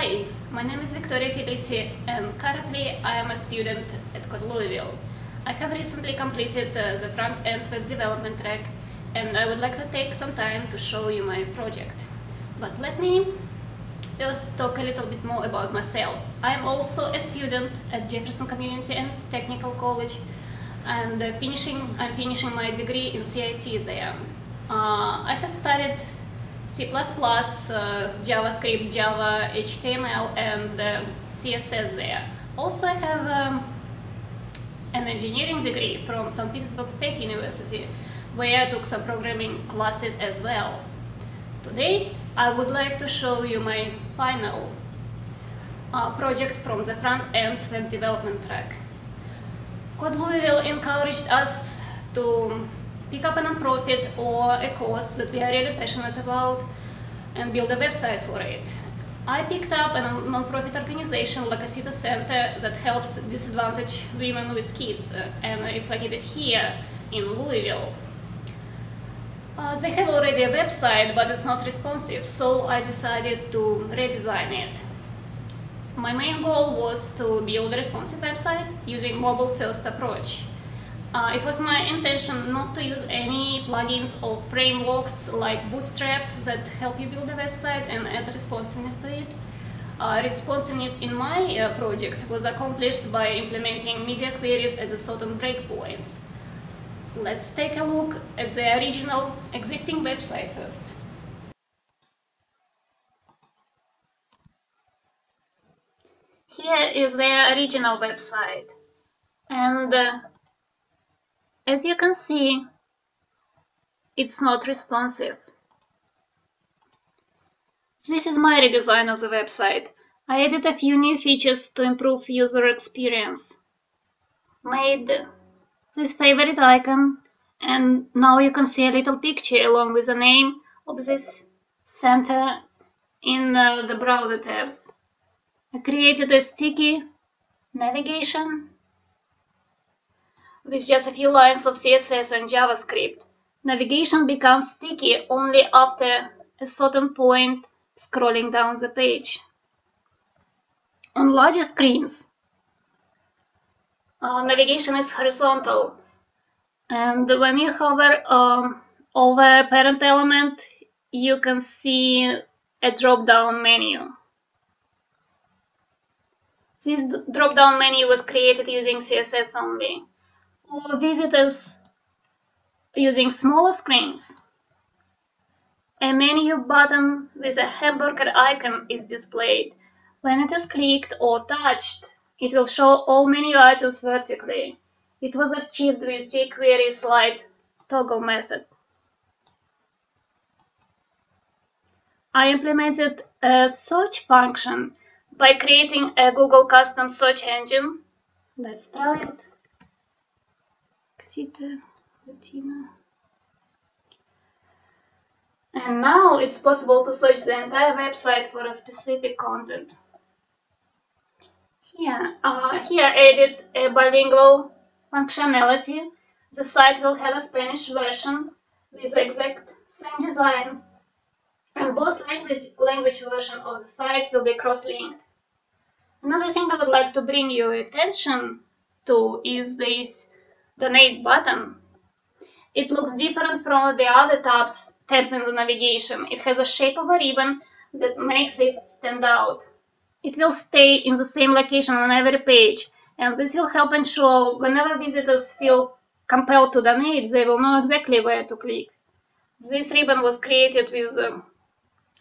Hi, my name is Victoria Felice and currently I am a student at Louisville. I have recently completed the front-end web development track and I would like to take some time to show you my project. But let me first talk a little bit more about myself. I am also a student at Jefferson Community and Technical College and I'm finishing my degree in CIT there. I have studied C++, JavaScript, Java, HTML and CSS there. Also I have an engineering degree from St. Petersburg State University where I took some programming classes as well. Today I would like to show you my final project from the front-end web development track. Louisville encouraged us to pick up a non-profit or a cause that we are really passionate about and build a website for it. I picked up a non-profit organization like a city center that helps disadvantaged women with kids, and it's located here in Louisville. They have already a website, but it's not responsive, so I decided to redesign it. My main goal was to build a responsive website using mobile-first approach. It was my intention not to use any plugins or frameworks like Bootstrap that help you build a website and add responsiveness to it. Responsiveness in my project was accomplished by implementing media queries at a certain breakpoints. Let's take a look at the original existing website first. Here is the original website, and as you can see, it's not responsive. This is my redesign of the website. I added a few new features to improve user experience. Made this favorite icon, and now you can see a little picture along with the name of this center in the browser tabs. I created a sticky navigation with just a few lines of CSS and JavaScript. Navigation becomes sticky only after a certain point scrolling down the page. On larger screens, navigation is horizontal, and when you hover over a parent element, you can see a drop-down menu. This drop-down menu was created using CSS only. For visitors using smaller screens, a menu button with a hamburger icon is displayed. When it is clicked or touched, it will show all menu items vertically. It was achieved with jQuery slide toggle method. I implemented a search function by creating a Google custom search engine. Let's try it. And now it's possible to search the entire website for a specific content. Here I added a bilingual functionality. The site will have a Spanish version with the exact same design, and both language version of the site will be cross-linked. Another thing I would like to bring your attention to is this donate button. It looks different from the other tabs in the navigation. It has a shape of a ribbon that makes it stand out. It will stay in the same location on every page, and this will help ensure whenever visitors feel compelled to donate, they will know exactly where to click. This ribbon was created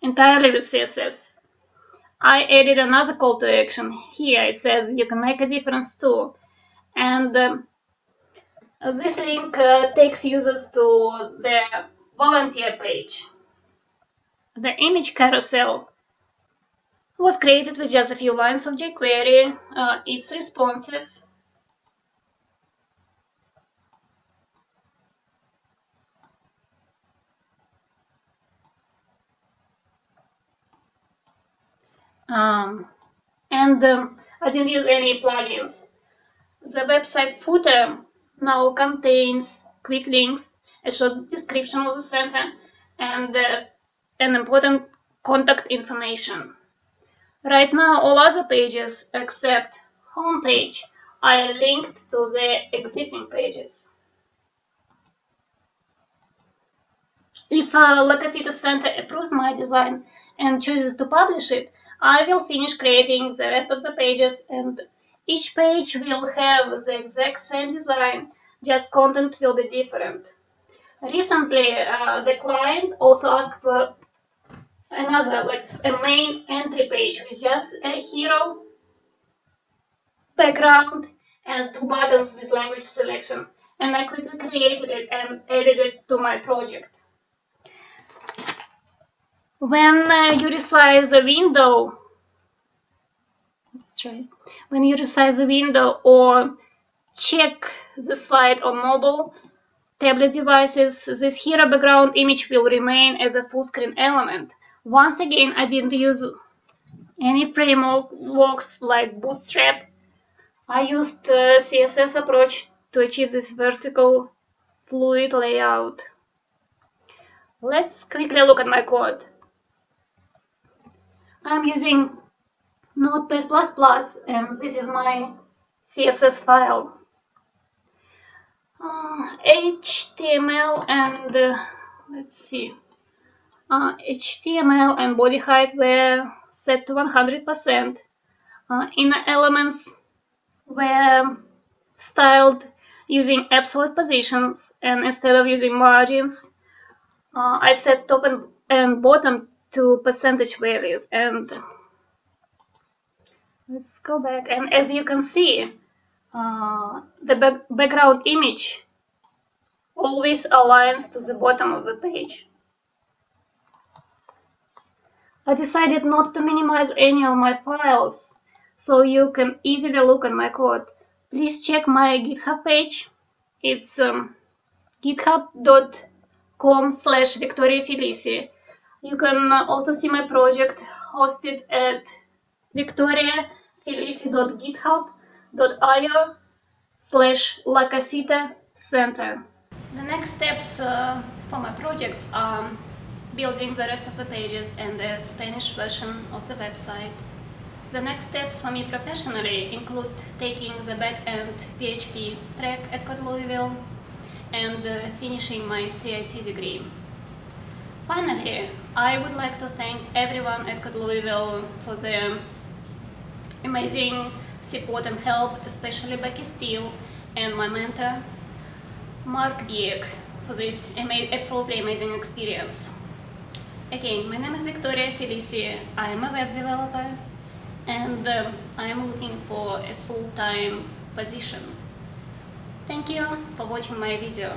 entirely with CSS. I added another call to action. Here it says you can make a difference too, and this link takes users to the volunteer page. The image carousel was created with just a few lines of jQuery. It's responsive. I didn't use any plugins. The website footer now contains quick links, a short description of the center, and an important contact information. Right now, all other pages except homepage are linked to the existing pages. If La Casita Center approves my design and chooses to publish it, I will finish creating the rest of the pages, and each page will have the exact same design, just content will be different. Recently, the client also asked for another, like a main entry page with just a hero background and two buttons with language selection, and I quickly created it and added it to my project. When you resize the window, let's try. When you resize the window or check the site on mobile tablet devices, this hero background image will remain as a full screen element. Once again, I didn't use any frameworks like Bootstrap. I used CSS approach to achieve this vertical fluid layout. Let's quickly look at my code. I'm using Notepad++, and this is my CSS file. HTML and let's see. HTML and body height were set to 100%. Inner elements were styled using absolute positions, and instead of using margins, I set top and bottom to percentage values. And let's go back, and as you can see, the background image always aligns to the bottom of the page. I decided not to minimize any of my files, so you can easily look at my code. Please check my GitHub page. It's github.com/Victoria Felice. You can also see my project hosted at victoriafelice.github.io/La Casita Center. The next steps for my projects are building the rest of the pages and the Spanish version of the website. The next steps for me professionally include taking the back-end PHP track at Louisville and finishing my CIT degree. Finally, I would like to thank everyone at Louisville for their amazing support and help, especially Becky Steele and my mentor, Mark Biek, for this absolutely amazing experience. Again, my name is Victoria Felice. I am a web developer, and I am looking for a full-time position. Thank you for watching my video.